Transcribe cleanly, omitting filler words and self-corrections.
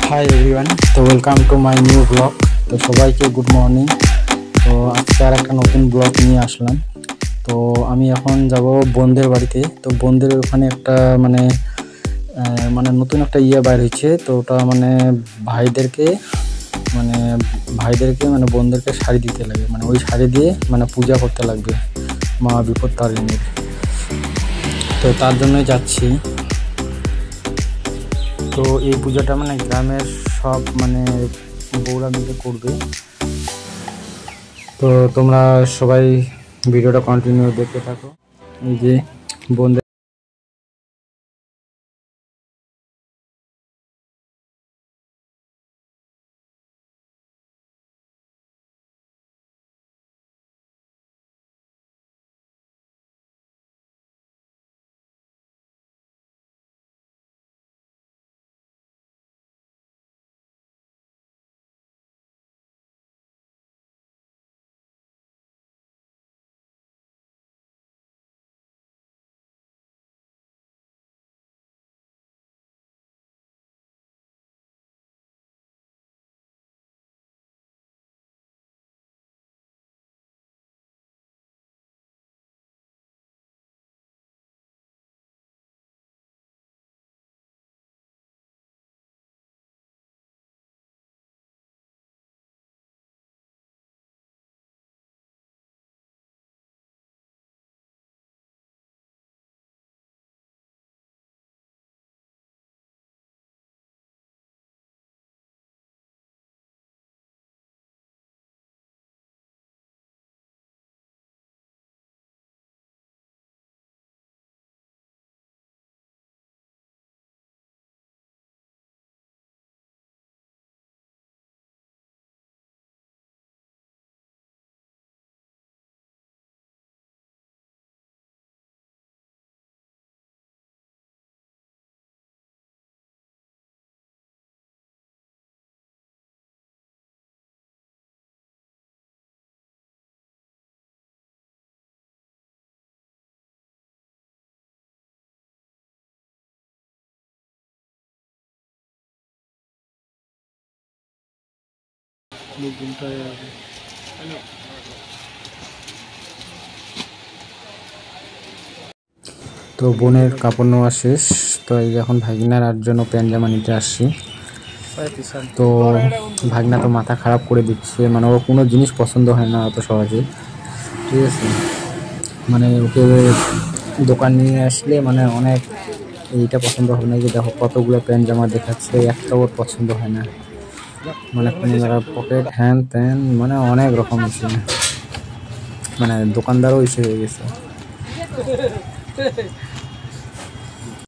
Hi everyone, তো welcome to my new blog. তো সবাইকে গুড মর্নিং। তো আজকে আর একটা নতুন ব্লগ নিয়ে আসলাম। তো আমি এখন যাব বোনদের বাড়িতে। তো বোনদের ওখানে একটা মানে নতুন একটা বাইর হয়েছে। তো ওটা ভাইদেরকে মানে মানে বোনদেরকে শাড়ি দিতে লাগে, ওই শাড়ি দিয়ে পূজা করতে লাগবে মা বিপত্তারিণীর। তো তার জন্যই যাচ্ছি। তো এই পূজাটা গ্রামের সব বউরা মিলে করবে। তো তোমরা সবাই ভিডিওটা কন্টিনিউ দেখতে থাকো। এই যে বোনদের তো বোনের কাপড় নেওয়া শেষ। তো এই যে এখন ভাগিনার আর জন্য প্যান্ট জামা নিতে আসছি। তো ভাগনা তো মাথা খারাপ করে দিচ্ছে, ওর কোনো জিনিস পছন্দ হয় না অত সহজে। ঠিক আছে, ওকে দোকান নিয়ে আসলে অনেক এইটা পছন্দ হবে না। যে দেখো কতগুলো প্যান্ট জামা দেখাচ্ছে, একটা ওর পছন্দ হয় না। কোনো জায়গায় পকেট হ্যান ত্যান অনেক রকম আছে। দোকানদারও এসে হয়ে গেছে।